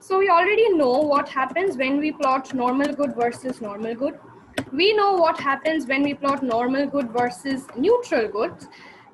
So we already know what happens when we plot normal good versus normal good. We know what happens when we plot normal good versus neutral good,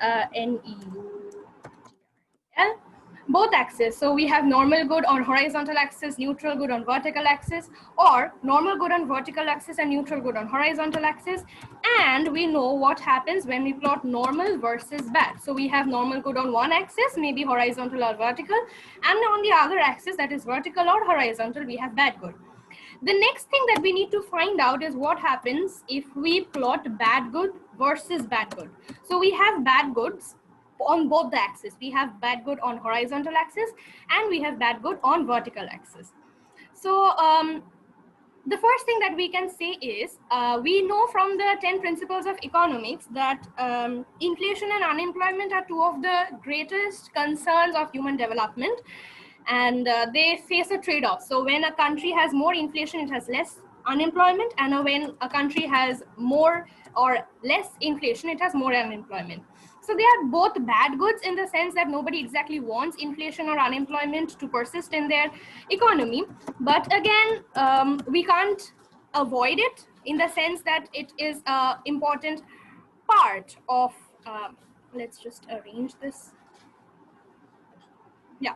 N-E-U-T-R-L, both axes. So we have normal good on horizontal axis, neutral good on vertical axis, or normal good on vertical axis and neutral good on horizontal axis. And we know what happens when we plot normal versus bad. So we have normal good on one axis, maybe horizontal or vertical, and on the other axis, that is vertical or horizontal, we have bad good. The next thing that we need to find out is what happens if we plot bad good versus bad good. So we have bad goods on both the axes. We have bad good on horizontal axis and we have bad good on vertical axis. So the first thing that we can say is we know from the 10 principles of economics that inflation and unemployment are two of the greatest concerns of human development, and they face a trade-off. So when a country has more inflation, it has less unemployment, and when a country has more or less inflation, it has more unemployment. So they are both bad goods in the sense that nobody exactly wants inflation or unemployment to persist in their economy. But again, we can't avoid it in the sense that it is an important part of, let's just arrange this. Yeah.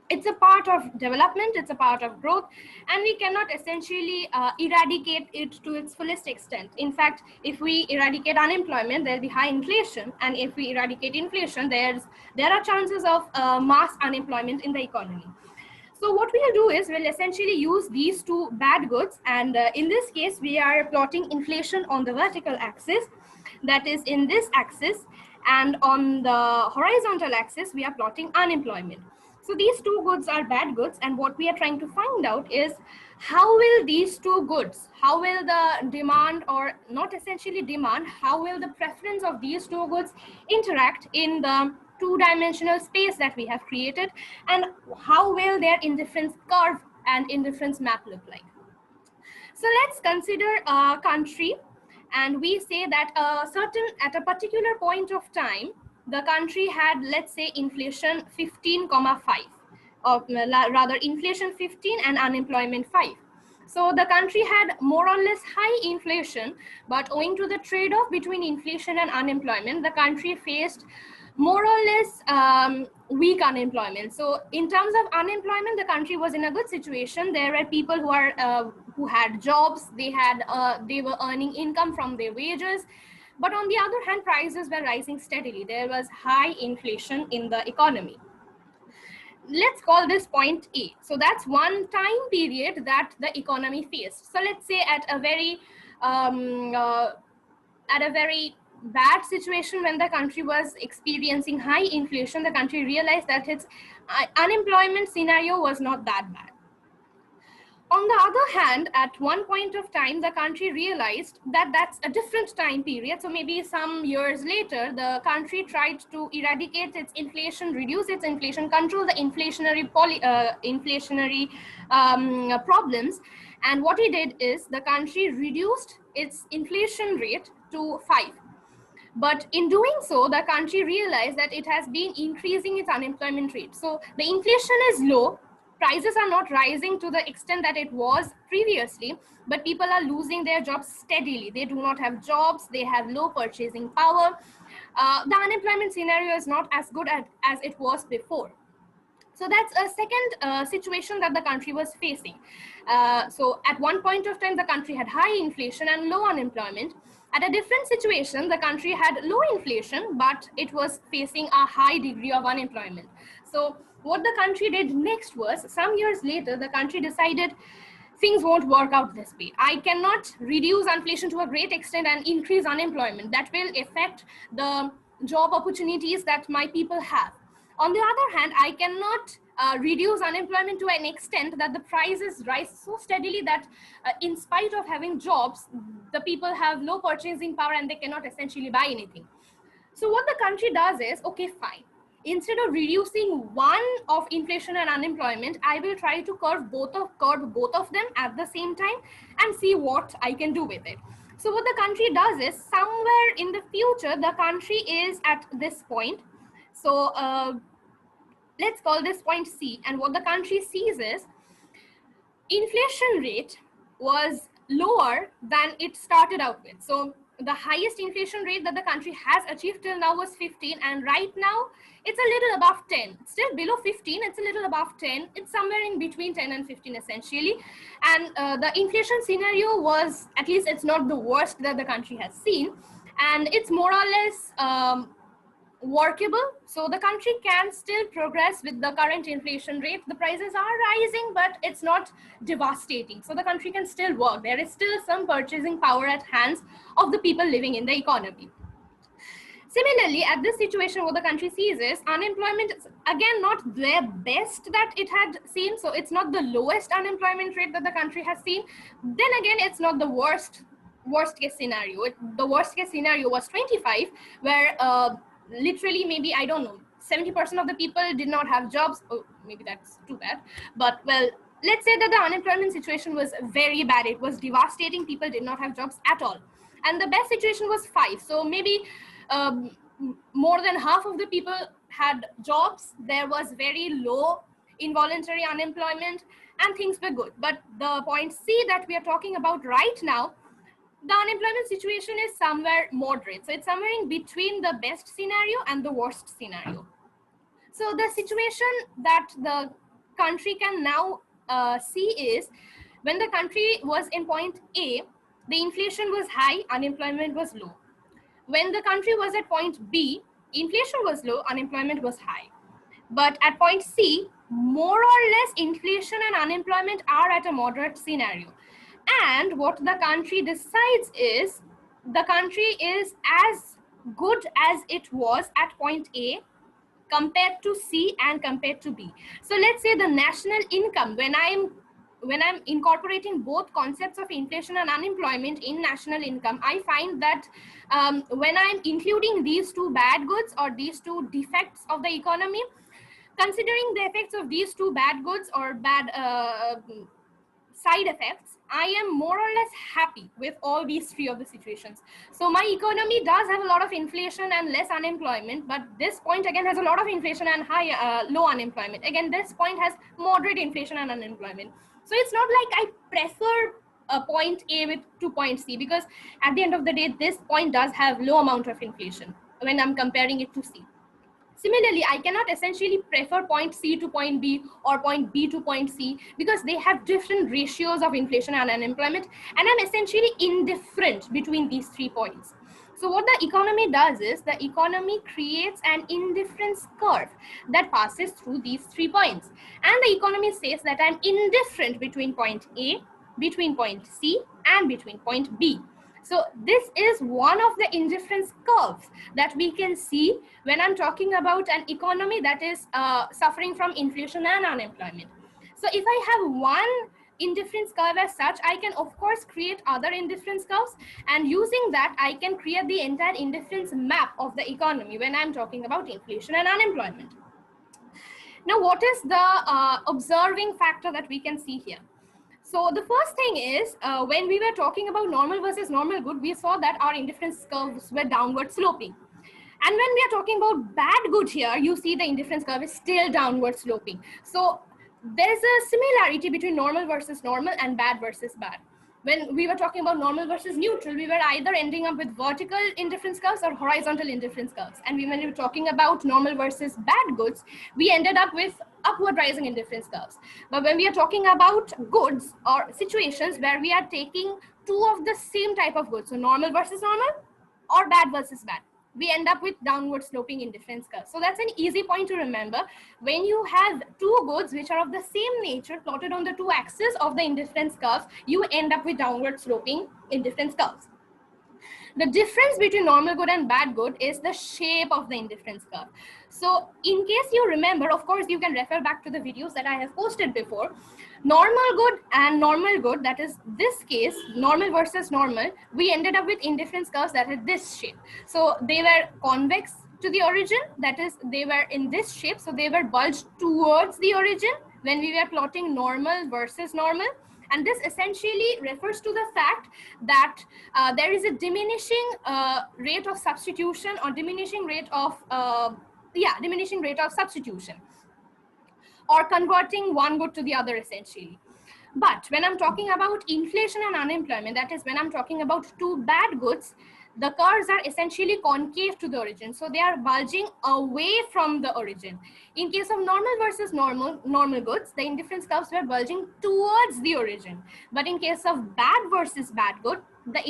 It's a part of development, it's a part of growth, and we cannot essentially eradicate it to its fullest extent. In fact, if we eradicate unemployment, there'll be high inflation, and if we eradicate inflation, there are chances of mass unemployment in the economy. So what we'll do is we'll essentially use these two bad goods, and in this case, we are plotting inflation on the vertical axis, that is in this axis, and on the horizontal axis, we are plotting unemployment. So these two goods are bad goods, and what we are trying to find out is how will these two goods, how will the demand, or not essentially demand, how will the preference of these two goods interact in the two-dimensional space that we have created, and how will their indifference curve and indifference map look like. So let's consider a country, and we say that at a particular point of time, the country had, let's say, inflation 15,5, or rather inflation 15 and unemployment 5. So the country had more or less high inflation, but owing to the trade-off between inflation and unemployment, the country faced more or less weak unemployment. So in terms of unemployment, the country was in a good situation. There were people who had jobs, they were earning income from their wages. But on the other hand, prices were rising steadily. There was high inflation in the economy. Let's call this point A. So that's one time period that the economy faced. So let's say at a very bad situation, when the country was experiencing high inflation, the country realized that its unemployment scenario was not that bad. On the other hand, at one point of time, the country realized that that's a different time period. So maybe some years later, the country tried to eradicate its inflation, reduce its inflation, control the inflationary problems. And what it did is the country reduced its inflation rate to 5. But in doing so, the country realized that it has been increasing its unemployment rate. So the inflation is low, prices are not rising to the extent that it was previously, but people are losing their jobs steadily. They do not have jobs, they have low purchasing power. The unemployment scenario is not as good as it was before. So that's a second situation that the country was facing. So at one point of time, the country had high inflation and low unemployment. At a different situation, the country had low inflation, but it was facing a high degree of unemployment. So what the country did next was, some years later, the country decided things won't work out this way. I cannot reduce inflation to a great extent and increase unemployment. That will affect the job opportunities that my people have. On the other hand, I cannot reduce unemployment to an extent that the prices rise so steadily that in spite of having jobs, the people have low purchasing power and they cannot essentially buy anything. So what the country does is, okay, fine. Instead of reducing one of inflation and unemployment, I will try to curb both of them at the same time and see what I can do with it. So what the country does is, somewhere in the future, the country is at this point. So let's call this point C. And what the country sees is, inflation rate was lower than it started out with. So the highest inflation rate that the country has achieved till now was 15, and right now it's a little above 10. It's still below 15, it's a little above 10. It's somewhere in between 10 and 15 essentially. And the inflation scenario was, at least it's not the worst that the country has seen, and it's more or less workable. So the country can still progress with the current inflation rate. The prices are rising, but it's not devastating. So the country can still work. There is still some purchasing power at hands of the people living in the economy. Similarly, at this situation, what the country sees is unemployment is again not the best that it had seen. So it's not the lowest unemployment rate that the country has seen. Then again, it's not the worst case scenario. The worst case scenario was 25, where literally maybe, I don't know, 70% of the people did not have jobs. Oh, maybe that's too bad. But well, let's say that the unemployment situation was very bad. It was devastating. People did not have jobs at all. And the best situation was 5. So maybe more than half of the people had jobs. There was very low involuntary unemployment and things were good. But the point C that we are talking about right now, the unemployment situation is somewhere moderate. So it's somewhere in between the best scenario and the worst scenario. So the situation that the country can now see is, when the country was in point A, the inflation was high, unemployment was low. When the country was at point B, inflation was low, unemployment was high. But at point C, more or less inflation and unemployment are at a moderate scenario. And what the country decides is, the country is as good as it was at point A compared to C and compared to B. So let's say the national income, when I'm incorporating both concepts of inflation and unemployment in national income, I find that when I'm including these two bad goods or these two defects of the economy, considering the effects of these two bad goods or bad side effects, I am more or less happy with all these three of the situations. So my economy does have a lot of inflation and less unemployment, but this point again has a lot of inflation and low unemployment. Again, this point has moderate inflation and unemployment. So it's not like I prefer a point A to point C, because at the end of the day, this point does have low amount of inflation when I'm comparing it to C. Similarly, I cannot essentially prefer point C to point B or point B to point C, because they have different ratios of inflation and unemployment, and I'm essentially indifferent between these 3 points. So what the economy does is, the economy creates an indifference curve that passes through these 3 points. And the economy says that I'm indifferent between point A, between point C, and between point B. So this is one of the indifference curves that we can see when I'm talking about an economy that is suffering from inflation and unemployment. So if I have one indifference curve as such, I can of course create other indifference curves, and using that I can create the entire indifference map of the economy when I'm talking about inflation and unemployment. Now, what is the observing factor that we can see here? So the first thing is, when we were talking about normal versus normal good, we saw that our indifference curves were downward sloping. And when we are talking about bad good here, you see the indifference curve is still downward sloping. So there's a similarity between normal versus normal and bad versus bad. When we were talking about normal versus neutral, we were either ending up with vertical indifference curves or horizontal indifference curves. And when we were talking about normal versus bad goods, we ended up with upward rising indifference curves. But when we are talking about goods or situations where we are taking two of the same type of goods, so normal versus normal or bad versus bad, we end up with downward sloping indifference curve. So that's an easy point to remember. When you have two goods which are of the same nature plotted on the two axes of the indifference curves, you end up with downward sloping indifference curves. The difference between normal good and bad good is the shape of the indifference curve. So in case you remember, of course, you can refer back to the videos that I have posted before. Normal good and normal good, that is this case, normal versus normal, we ended up with indifference curves that had this shape. So they were convex to the origin, that is they were in this shape, so they were bulged towards the origin when we were plotting normal versus normal. And this essentially refers to the fact that there is a diminishing rate of substitution, or diminishing rate of substitution, or converting one good to the other essentially. But when I'm talking about inflation and unemployment, that is when I'm talking about two bad goods, the curves are essentially concave to the origin. So they are bulging away from the origin. In case of normal versus normal goods, the indifference curves were bulging towards the origin. But in case of bad versus bad good, the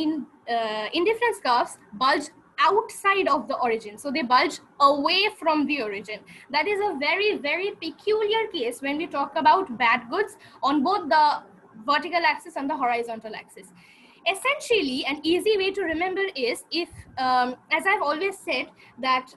indifference curves bulge outside of the origin. So they bulge away from the origin. That is a very, very peculiar case when we talk about bad goods on both the vertical axis and the horizontal axis. Essentially, an easy way to remember is if, as I've always said, that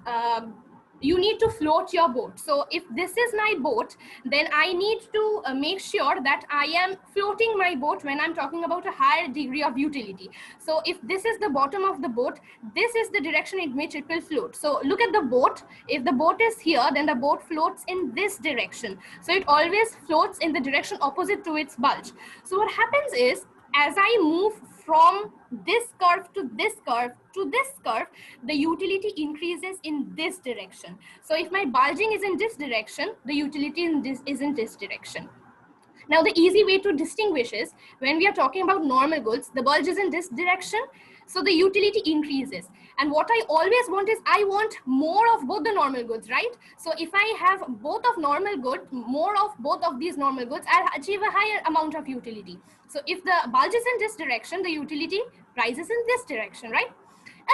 you need to float your boat. So if this is my boat, then I need to make sure that I am floating my boat when I'm talking about a higher degree of utility. So if this is the bottom of the boat, this is the direction in which it will float. So look at the boat. If the boat is here, then the boat floats in this direction. So it always floats in the direction opposite to its bulge. So what happens is, as I move from this curve to this curve to this curve, the utility increases in this direction. So if my bulging is in this direction, the utility is in this direction. Now, the easy way to distinguish is when we are talking about normal goods, the bulge is in this direction, so the utility increases. And what I always want is I want more of both the normal goods, right? So if I have both of normal goods, more of both of these normal goods, I'll achieve a higher amount of utility. So if the bulge is in this direction, the utility rises in this direction, right?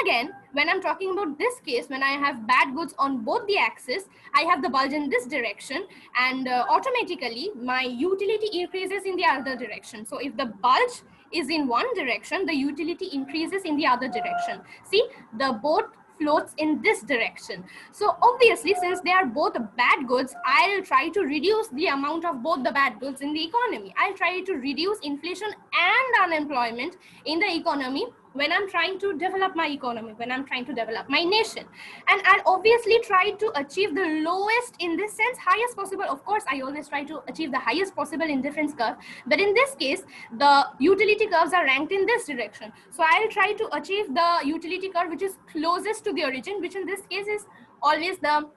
Again, when I'm talking about this case, when I have bad goods on both the axes, I have the bulge in this direction, and automatically my utility increases in the other direction. So if the bulge is in one direction, the utility increases in the other direction. See, the boat floats in this direction. So obviously, since they are both bad goods, I'll try to reduce the amount of both the bad goods in the economy. I'll try to reduce inflation and unemployment in the economy when I'm trying to develop my economy, when I'm trying to develop my nation. And I'll obviously try to achieve the lowest, in this sense, highest possible. Of course, I always try to achieve the highest possible indifference curve. But in this case, the utility curves are ranked in this direction. So I'll try to achieve the utility curve which is closest to the origin, which in this case is always the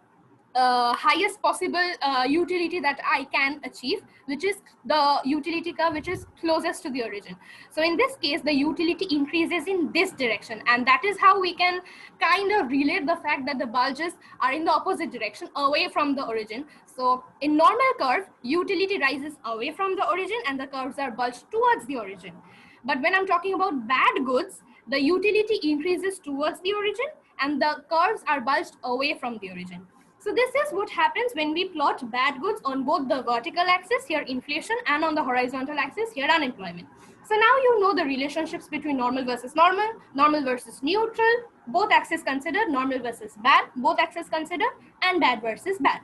highest possible utility that I can achieve, which is the utility curve which is closest to the origin. So in this case, the utility increases in this direction, and that is how we can kind of relate the fact that the bulges are in the opposite direction, away from the origin. So in normal curve, utility rises away from the origin and the curves are bulged towards the origin. But when I'm talking about bad goods, the utility increases towards the origin and the curves are bulged away from the origin. So this is what happens when we plot bad goods on both the vertical axis, here inflation, and on the horizontal axis, here unemployment. So now you know the relationships between normal versus normal versus neutral, both axes considered, normal versus bad, both axes considered, and bad versus bad.